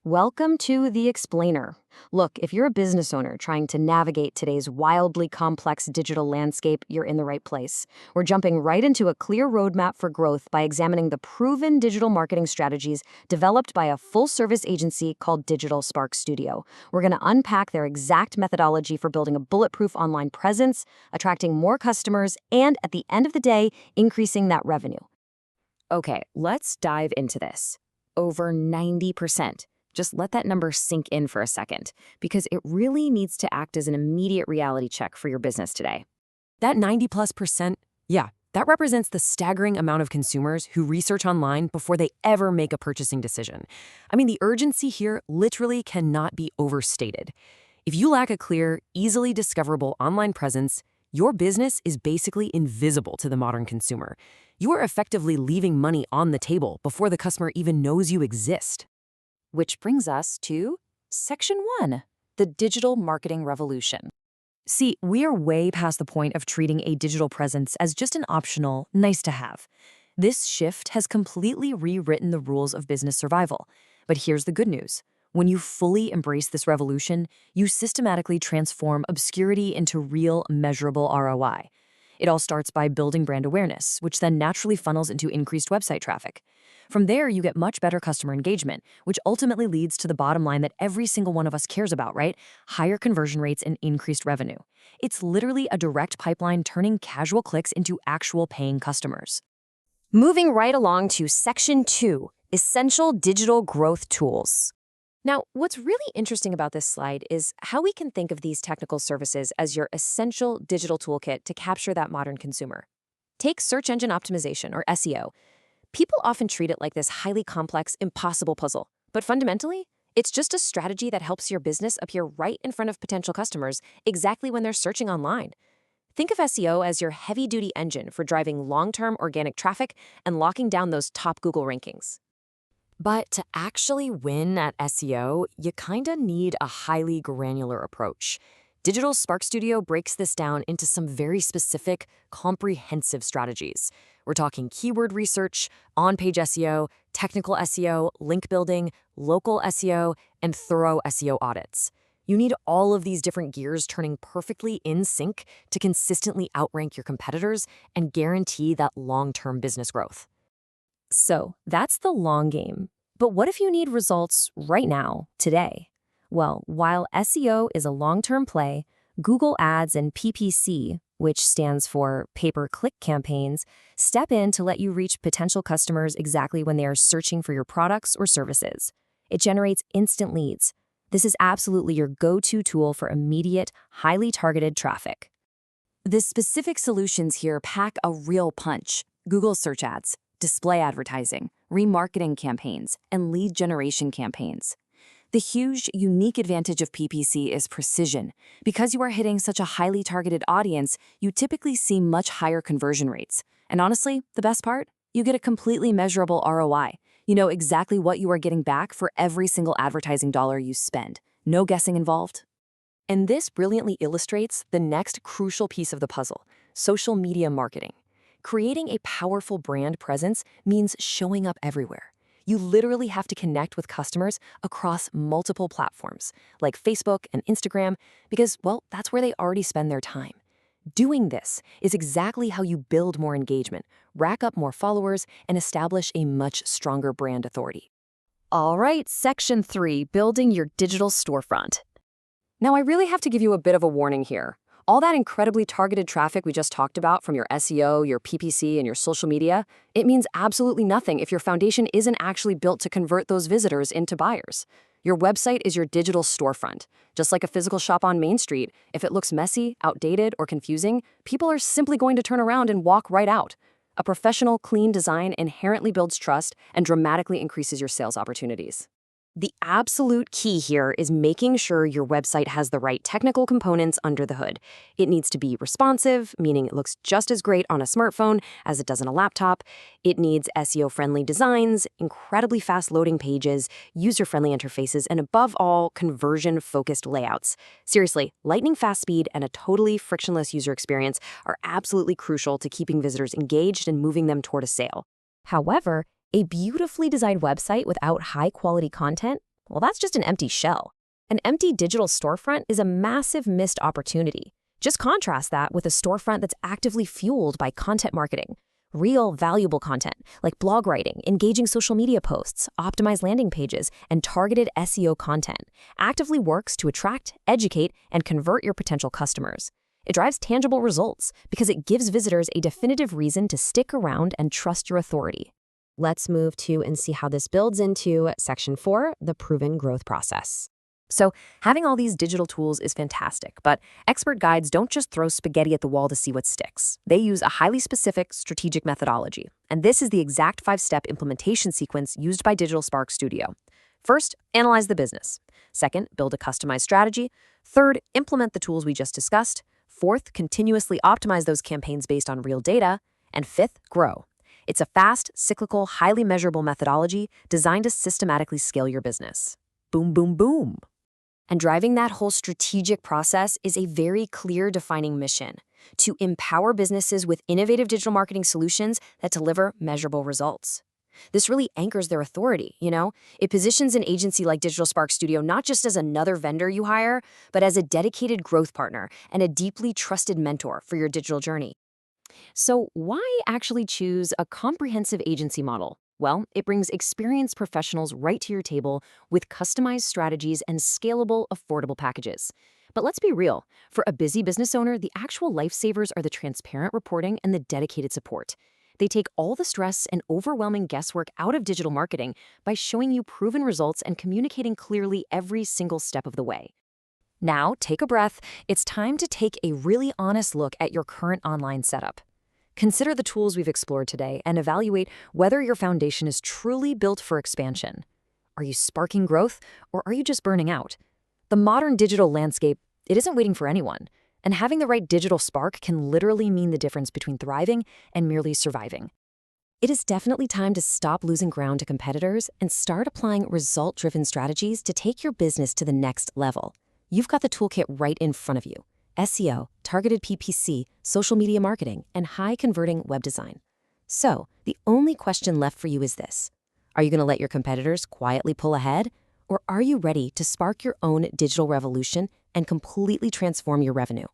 Welcome to The Explainer. Look, if you're a business owner trying to navigate today's wildly complex digital landscape, you're in the right place. We're jumping right into a clear roadmap for growth by examining the proven digital marketing strategies developed by a full-service agency called Digital Spark Studio. We're going to unpack their exact methodology for building a bulletproof online presence, attracting more customers, and at the end of the day, increasing that revenue. Okay, let's dive into this. Over 90%. Just let that number sink in for a second, because it really needs to act as an immediate reality check for your business today. That 90+%, yeah, that represents the staggering amount of consumers who research online before they ever make a purchasing decision. I mean, the urgency here literally cannot be overstated. If you lack a clear, easily discoverable online presence, your business is basically invisible to the modern consumer. You are effectively leaving money on the table before the customer even knows you exist. Which brings us to Section 1, the digital marketing revolution. See, we are way past the point of treating a digital presence as just an optional, nice-to-have. This shift has completely rewritten the rules of business survival. But here's the good news. When you fully embrace this revolution, you systematically transform obscurity into real, measurable ROI. It all starts by building brand awareness, which then naturally funnels into increased website traffic. From there, you get much better customer engagement, which ultimately leads to the bottom line that every single one of us cares about, right? Higher conversion rates and increased revenue. It's literally a direct pipeline turning casual clicks into actual paying customers. Moving right along to Section 2, essential digital growth tools. Now, what's really interesting about this slide is how we can think of these technical services as your essential digital toolkit to capture that modern consumer. Take search engine optimization, or SEO. People often treat it like this highly complex, impossible puzzle. But fundamentally, it's just a strategy that helps your business appear right in front of potential customers exactly when they're searching online. Think of SEO as your heavy-duty engine for driving long-term organic traffic and locking down those top Google rankings. But to actually win at SEO, you kinda need a highly granular approach. Digital Spark Studio breaks this down into some very specific, comprehensive strategies. We're talking keyword research, on-page SEO, technical SEO, link building, local SEO, and thorough SEO audits. You need all of these different gears turning perfectly in sync to consistently outrank your competitors and guarantee that long-term business growth. So that's the long game. But what if you need results right now, today? Well, while SEO is a long-term play, Google Ads and PPC, which stands for pay-per-click campaigns, step in to let you reach potential customers exactly when they are searching for your products or services. It generates instant leads. This is absolutely your go-to tool for immediate, highly targeted traffic. The specific solutions here pack a real punch: Google search ads, display advertising, remarketing campaigns, and lead generation campaigns. The huge, unique advantage of PPC is precision. Because you are hitting such a highly targeted audience, you typically see much higher conversion rates. And honestly, the best part? You get a completely measurable ROI. You know exactly what you are getting back for every single advertising dollar you spend. No guessing involved. And this brilliantly illustrates the next crucial piece of the puzzle: social media marketing. Creating a powerful brand presence means showing up everywhere. You literally have to connect with customers across multiple platforms, like Facebook and Instagram, because, well, that's where they already spend their time. Doing this is exactly how you build more engagement, rack up more followers, and establish a much stronger brand authority. All right, Section 3, building your digital storefront. Now, I really have to give you a bit of a warning here. All that incredibly targeted traffic we just talked about from your SEO, your PPC, and your social media, it means absolutely nothing if your foundation isn't actually built to convert those visitors into buyers. Your website is your digital storefront. Just like a physical shop on Main Street, if it looks messy, outdated, or confusing, people are simply going to turn around and walk right out. A professional, clean design inherently builds trust and dramatically increases your sales opportunities. The absolute key here is making sure your website has the right technical components under the hood. It needs to be responsive, meaning it looks just as great on a smartphone as it does on a laptop. It needs SEO-friendly designs, incredibly fast loading pages, user-friendly interfaces, and above all, conversion-focused layouts. Seriously, lightning-fast speed and a totally frictionless user experience are absolutely crucial to keeping visitors engaged and moving them toward a sale. However, a beautifully designed website without high-quality content, Well, that's just an empty shell. An empty digital storefront is a massive missed opportunity. Just contrast that with a storefront that's actively fueled by content marketing. Real, valuable content like blog writing, engaging social media posts, optimized landing pages, and targeted SEO content actively works to attract, educate, and convert your potential customers. It drives tangible results because it gives visitors a definitive reason to stick around and trust your authority. Let's move to and see how this builds into Section 4, the proven growth process. So, having all these digital tools is fantastic, but expert guides don't just throw spaghetti at the wall to see what sticks. They use a highly specific strategic methodology, and this is the exact 5-step implementation sequence used by Digital Spark Studio. First, analyze the business. Second, build a customized strategy. Third, implement the tools we just discussed. Fourth, continuously optimize those campaigns based on real data. And fifth, grow. It's a fast, cyclical, highly measurable methodology designed to systematically scale your business. Boom, boom, boom. And driving that whole strategic process is a very clear defining mission: to empower businesses with innovative digital marketing solutions that deliver measurable results. This really anchors their authority, It positions an agency like Digital Spark Studio not just as another vendor you hire, but as a dedicated growth partner and a deeply trusted mentor for your digital journey. So why actually choose a comprehensive agency model? Well, it brings experienced professionals right to your table with customized strategies and scalable, affordable packages. But let's be real. For a busy business owner, the actual lifesavers are the transparent reporting and the dedicated support. They take all the stress and overwhelming guesswork out of digital marketing by showing you proven results and communicating clearly every single step of the way. Now, take a breath. It's time to take a really honest look at your current online setup. Consider the tools we've explored today and evaluate whether your foundation is truly built for expansion. Are you sparking growth, or are you just burning out? The modern digital landscape, it isn't waiting for anyone, and having the right digital spark can literally mean the difference between thriving and merely surviving. It is definitely time to stop losing ground to competitors and start applying result-driven strategies to take your business to the next level. You've got the toolkit right in front of you: SEO, targeted PPC, social media marketing, and high-converting web design. So, the only question left for you is this: are you going to let your competitors quietly pull ahead? Or are you ready to spark your own digital revolution and completely transform your revenue?